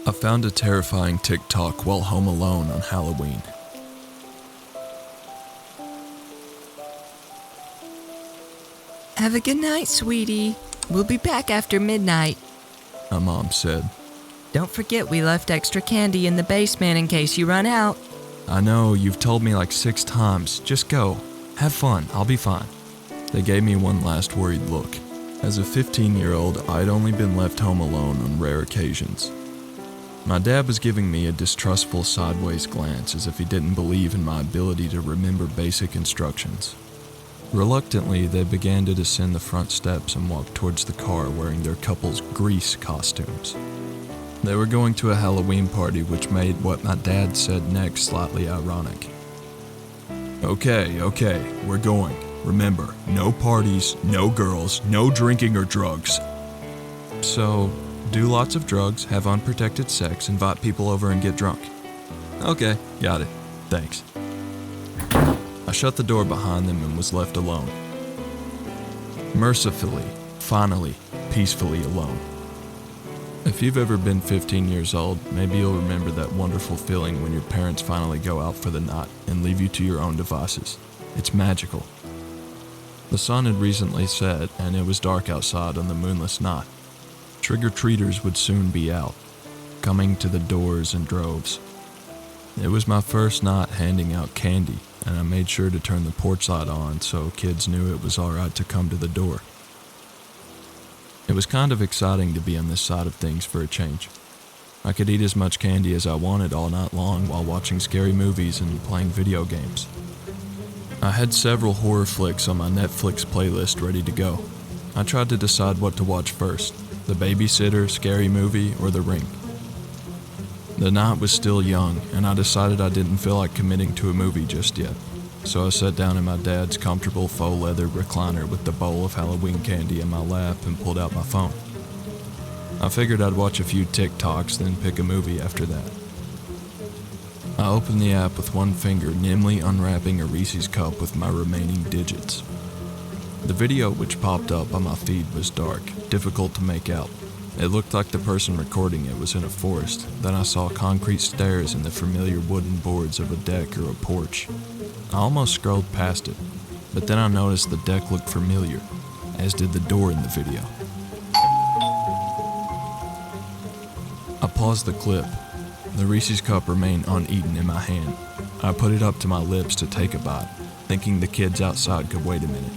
I found a terrifying Tik Tok while home alone on Halloween. Have a good night, sweetie. We'll be back after midnight. My mom said. Don't forget we left extra candy in the basement in case you run out. I know, you've told me like 6 times. Just go. Have fun. I'll be fine. They gave me one last worried look. As a 15-year-old, I'd only been left home alone on rare occasions. My dad was giving me a distrustful sideways glance as if he didn't believe in my ability to remember basic instructions. Reluctantly, they began to descend the front steps and walk towards the car wearing their couple's grease costumes. They were going to a Halloween party, which made what my dad said next slightly ironic. Okay, we're going. Remember, no parties, no girls, no drinking or drugs. So, do lots of drugs, have unprotected sex, invite people over and get drunk. Okay, got it. Thanks. I shut the door behind them and was left alone. Mercifully, finally, peacefully alone. If you've ever been 15 years old, maybe you'll remember that wonderful feeling when your parents finally go out for the night and leave you to your own devices. It's magical. The sun had recently set and it was dark outside on the moonless night. Trick-or-treaters would soon be out, coming to the doors in droves. It was my first night handing out candy, and I made sure to turn the porch light on so kids knew it was alright to come to the door. It was kind of exciting to be on this side of things for a change. I could eat as much candy as I wanted all night long while watching scary movies and playing video games. I had several horror flicks on my Netflix playlist ready to go. I tried to decide what to watch first, The Babysitter, Scary Movie, or The Ring. The night was still young, and I decided I didn't feel like committing to a movie just yet. So I sat down in my dad's comfortable faux leather recliner with the bowl of Halloween candy in my lap and pulled out my phone. I figured I'd watch a few TikToks, then pick a movie after that. I opened the app with one finger, nimbly unwrapping a Reese's cup with my remaining digits. The video which popped up on my feed was dark, difficult to make out. It looked like the person recording it was in a forest. Then I saw concrete stairs and the familiar wooden boards of a deck or a porch. I almost scrolled past it, but then I noticed the deck looked familiar, as did the door in the video. I paused the clip. The Reese's cup remained uneaten in my hand. I put it up to my lips to take a bite, thinking the kids outside could wait a minute.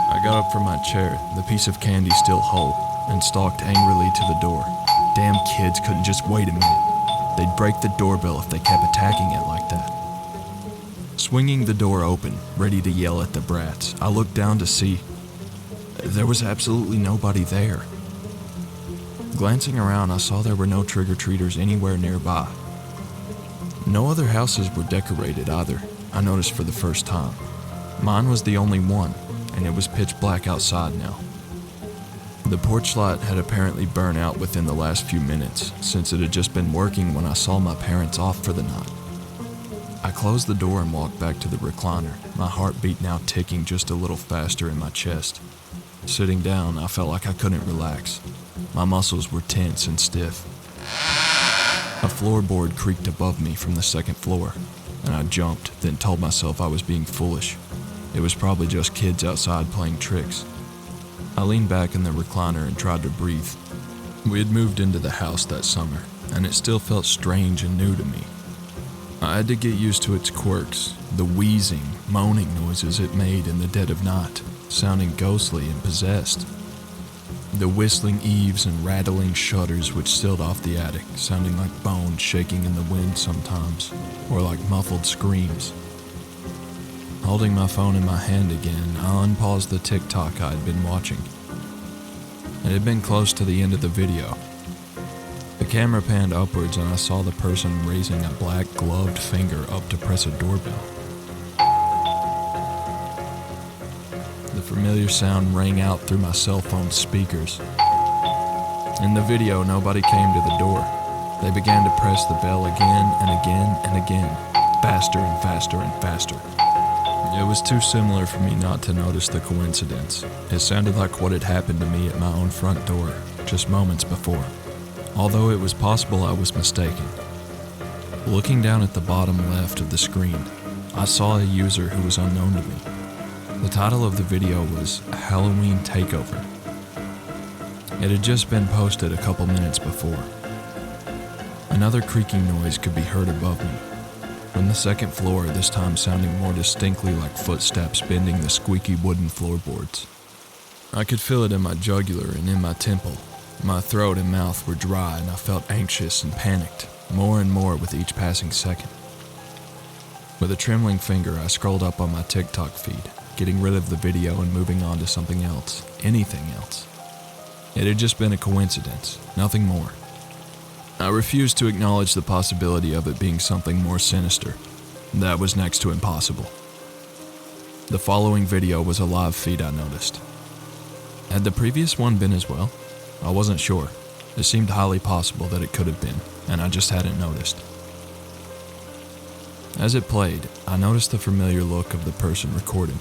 I got up from my chair, the piece of candy still whole, and stalked angrily to the door. Damn kids couldn't just wait a minute. They'd break the doorbell if they kept attacking it like that. Swinging the door open, ready to yell at the brats, I looked down to see there was absolutely nobody there. Glancing around, I saw there were no trick-or-treaters anywhere nearby. No other houses were decorated either, I noticed for the first time. Mine was the only one, and it was pitch black outside now. The porch light had apparently burned out within the last few minutes, since it had just been working when I saw my parents off for the night. I closed the door and walked back to the recliner, my heartbeat now ticking just a little faster in my chest. Sitting down, I felt like I couldn't relax. My muscles were tense and stiff. A floorboard creaked above me from the second floor, and I jumped, then told myself I was being foolish. It was probably just kids outside playing tricks. I leaned back in the recliner and tried to breathe. We had moved into the house that summer, and it still felt strange and new to me. I had to get used to its quirks, the wheezing, moaning noises it made in the dead of night, sounding ghostly and possessed. The whistling eaves and rattling shutters which sealed off the attic, sounding like bones shaking in the wind sometimes, or like muffled screams. Holding my phone in my hand again, I unpaused the TikTok I had been watching. It had been close to the end of the video. The camera panned upwards and I saw the person raising a black gloved finger up to press a doorbell. The familiar sound rang out through my cell phone's speakers. In the video, nobody came to the door. They began to press the bell again and again and again, faster and faster and faster. It was too similar for me not to notice the coincidence. It sounded like what had happened to me at my own front door, just moments before, although it was possible I was mistaken. Looking down at the bottom left of the screen, I saw a user who was unknown to me. The title of the video was Halloween Takeover. It had just been posted a couple minutes before. Another creaking noise could be heard above me, from the second floor, this time sounding more distinctly like footsteps bending the squeaky wooden floorboards. I could feel it in my jugular and in my temple. My throat and mouth were dry and I felt anxious and panicked, more and more with each passing second. With a trembling finger, I scrolled up on my TikTok feed, getting rid of the video and moving on to something else, anything else. It had just been a coincidence, nothing more. I refused to acknowledge the possibility of it being something more sinister. That was next to impossible. The following video was a live feed I noticed. Had the previous one been as well? I wasn't sure. It seemed highly possible that it could have been, and I just hadn't noticed. As it played, I noticed the familiar look of the person recording,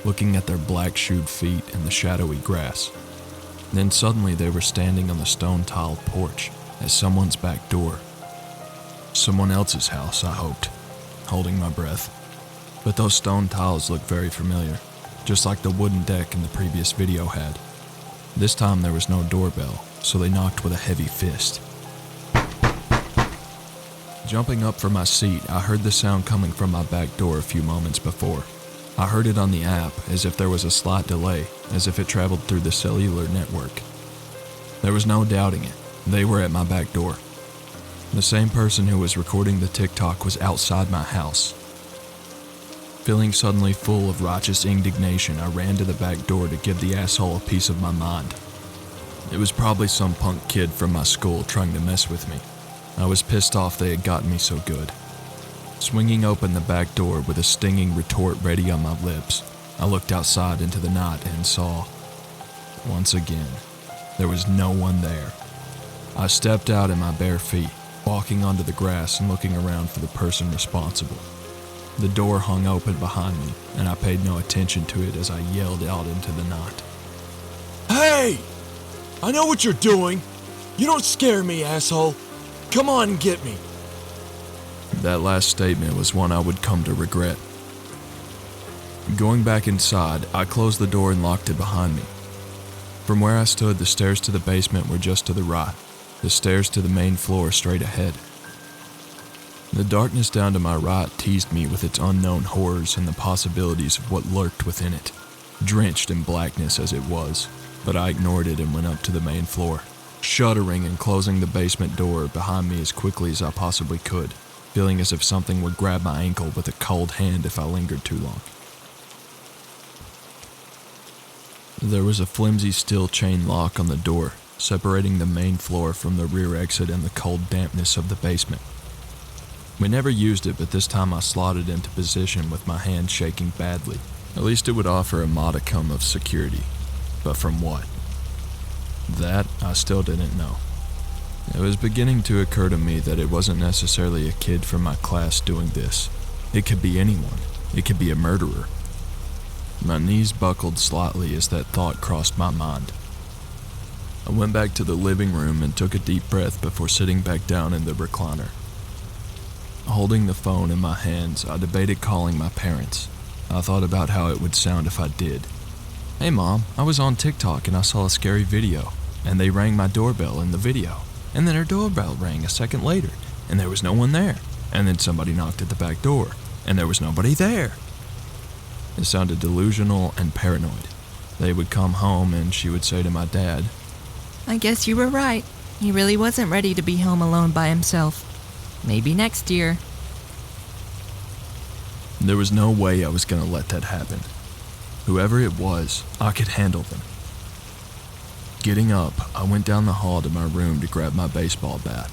looking at their black-shoed feet in the shadowy grass. Then suddenly they were standing on the stone-tiled porch at someone's back door. Someone else's house, I hoped, holding my breath. But those stone tiles looked very familiar, just like the wooden deck in the previous video had. This time there was no doorbell, so they knocked with a heavy fist. Jumping up from my seat, I heard the sound coming from my back door a few moments before. I heard it on the app, as if there was a slight delay, as if it traveled through the cellular network. There was no doubting it. They were at my back door. The same person who was recording the TikTok was outside my house. Feeling suddenly full of righteous indignation, I ran to the back door to give the asshole a piece of my mind. It was probably some punk kid from my school trying to mess with me. I was pissed off they had gotten me so good. Swinging open the back door with a stinging retort ready on my lips, I looked outside into the night and saw, once again, there was no one there. I stepped out in my bare feet, walking onto the grass and looking around for the person responsible. The door hung open behind me, and I paid no attention to it as I yelled out into the night. Hey! I know what you're doing! You don't scare me, asshole! Come on and get me! That last statement was one I would come to regret. Going back inside, I closed the door and locked it behind me. From where I stood, the stairs to the basement were just to the right, the stairs to the main floor straight ahead. The darkness down to my right teased me with its unknown horrors and the possibilities of what lurked within it, drenched in blackness as it was, but I ignored it and went up to the main floor, shuddering and closing the basement door behind me as quickly as I possibly could, feeling as if something would grab my ankle with a cold hand if I lingered too long. There was a flimsy steel chain lock on the door, separating the main floor from the rear exit and the cold dampness of the basement. We never used it, but this time I slotted into position with my hand shaking badly. At least it would offer a modicum of security. But from what? That I still didn't know. It was beginning to occur to me that it wasn't necessarily a kid from my class doing this. It could be anyone. It could be a murderer. My knees buckled slightly as that thought crossed my mind. I went back to the living room and took a deep breath before sitting back down in the recliner. Holding the phone in my hands, I debated calling my parents. I thought about how it would sound if I did. Hey Mom, I was on TikTok and I saw a scary video, and they rang my doorbell in the video, and then her doorbell rang a second later, and there was no one there, and then somebody knocked at the back door, and there was nobody there. It sounded delusional and paranoid. They would come home and she would say to my dad, I guess you were right. He really wasn't ready to be home alone by himself. Maybe next year. There was no way I was going to let that happen. Whoever it was, I could handle them. Getting up, I went down the hall to my room to grab my baseball bat.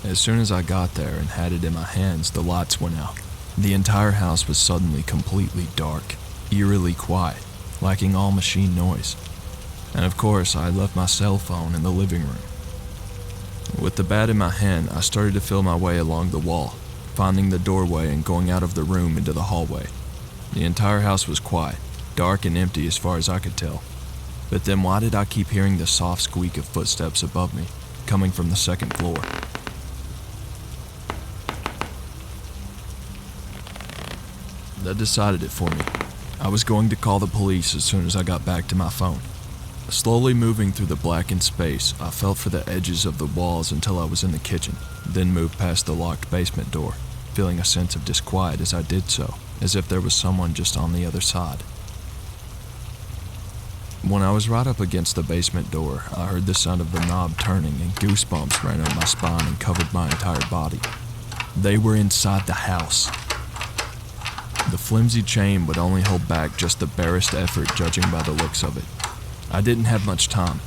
As soon as I got there and had it in my hands, the lights went out. The entire house was suddenly completely dark, eerily quiet, lacking all machine noise. And of course, I had left my cell phone in the living room. With the bat in my hand, I started to feel my way along the wall, finding the doorway and going out of the room into the hallway. The entire house was quiet, dark and empty as far as I could tell. But then why did I keep hearing the soft squeak of footsteps above me, coming from the second floor? That decided it for me. I was going to call the police as soon as I got back to my phone. Slowly moving through the blackened space, I felt for the edges of the walls until I was in the kitchen, then moved past the locked basement door, feeling a sense of disquiet as I did so, as if there was someone just on the other side. When I was right up against the basement door, I heard the sound of the knob turning and goosebumps ran up my spine and covered my entire body. They were inside the house. The flimsy chain would only hold back just the barest effort, judging by the looks of it. I didn't have much time.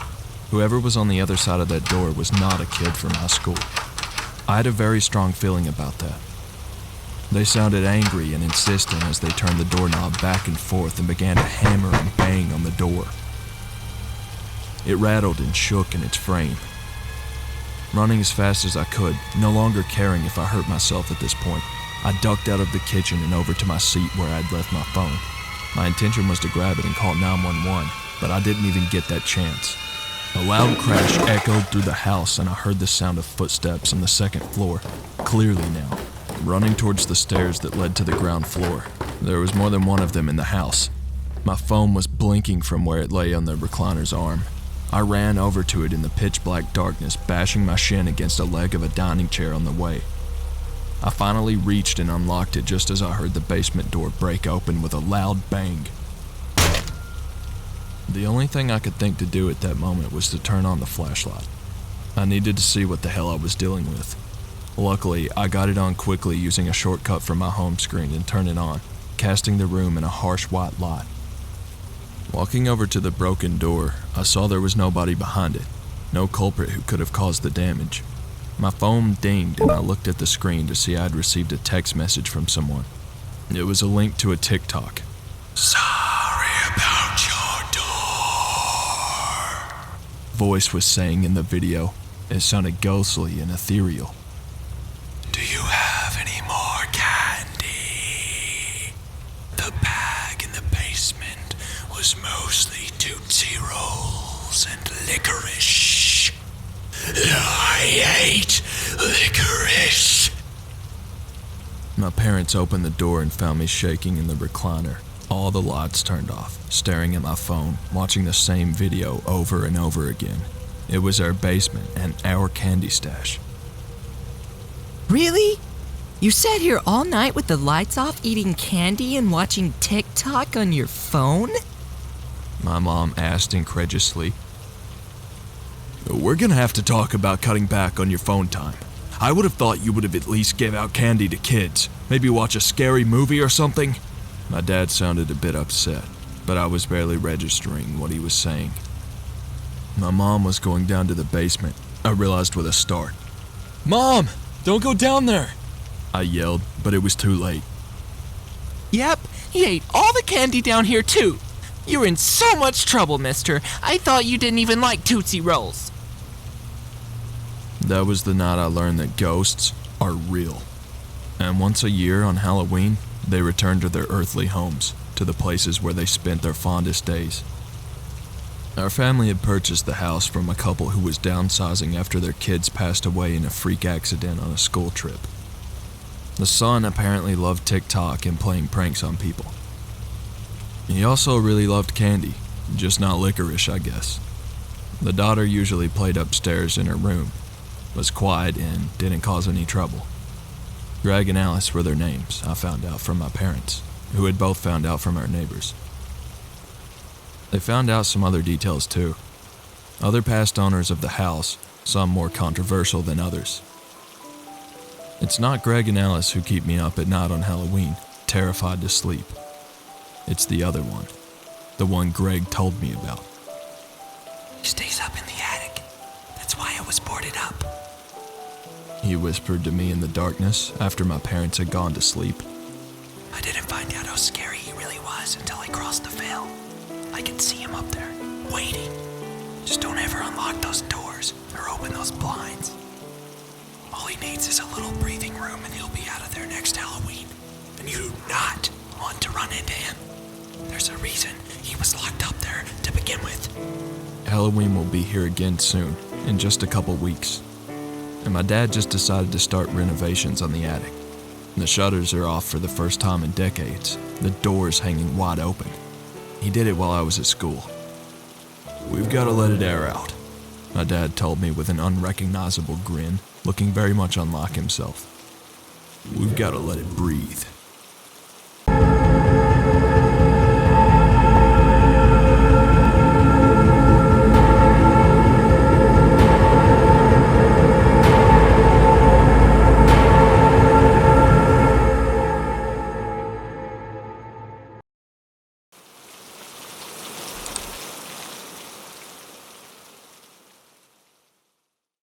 Whoever was on the other side of that door was not a kid from my school. I had a very strong feeling about that. They sounded angry and insistent as they turned the doorknob back and forth and began to hammer and bang on the door. It rattled and shook in its frame. Running as fast as I could, no longer caring if I hurt myself at this point, I ducked out of the kitchen and over to my seat where I'd left my phone. My intention was to grab it and call 911, but I didn't even get that chance. A loud crash echoed through the house and I heard the sound of footsteps on the second floor, clearly now. Running towards the stairs that led to the ground floor, there was more than one of them in the house. My phone was blinking from where it lay on the recliner's arm. I ran over to it in the pitch-black darkness, bashing my shin against a leg of a dining chair on the way. I finally reached and unlocked it just as I heard the basement door break open with a loud bang. The only thing I could think to do at that moment was to turn on the flashlight. I needed to see what the hell I was dealing with. Luckily, I got it on quickly using a shortcut from my home screen and turned it on, casting the room in a harsh white light. Walking over to the broken door, I saw there was nobody behind it, no culprit who could have caused the damage. My phone dinged and I looked at the screen to see I'd received a text message from someone. It was a link to a TikTok. "Sorry about your door," voice was saying in the video. It sounded ghostly and ethereal. "Do you have any more candy? The bag in the basement was mostly Tootsie Rolls and licorice. I hate licorice." My parents opened the door and found me shaking in the recliner, all the lights turned off, staring at my phone, watching the same video over and over again. It was our basement and our candy stash. Really? You sat here all night with the lights off eating candy and watching TikTok on your phone? My mom asked incredulously. "We're gonna have to talk about cutting back on your phone time. I would have thought you would have at least gave out candy to kids. Maybe watch a scary movie or something." My dad sounded a bit upset, but I was barely registering what he was saying. My mom was going down to the basement, I realized with a start. Mom, don't go down there. I yelled, but it was too late. Yep, he ate all the candy down here too. You're in so much trouble, mister. I thought you didn't even like Tootsie Rolls. That was the night I learned that ghosts are real. And once a year on Halloween, they return to their earthly homes, to the places where they spent their fondest days. Our family had purchased the house from a couple who was downsizing after their kids passed away in a freak accident on a school trip. The son apparently loved TikTok and playing pranks on people. He also really loved candy, just not licorice, I guess. The daughter usually played upstairs in her room, was quiet and didn't cause any trouble. Greg and Alice were their names, I found out from my parents, who had both found out from our neighbors. They found out some other details too. Other past owners of the house, some more controversial than others. It's not Greg and Alice who keep me up at night on Halloween, terrified to sleep. It's the other one, the one Greg told me about. He stays up in the attic. That's why I was boarded up. He whispered to me in the darkness after my parents had gone to sleep. I didn't find out how scary he really was until I crossed the veil. I could see him up there, waiting. Just don't ever unlock those doors or open those blinds. All he needs is a little breathing room and he'll be out of there next Halloween. And you do not want to run into him. There's a reason he was locked up there to begin begin with. Halloween will be here again soon, in just a couple weeks. And my dad just decided to start renovations on the attic. The shutters are off for the first time in decades, the doors hanging wide open. He did it while I was at school. "We've got to let it air out," my dad told me with an unrecognizable grin, looking very much unlike himself. "We've got to let it breathe."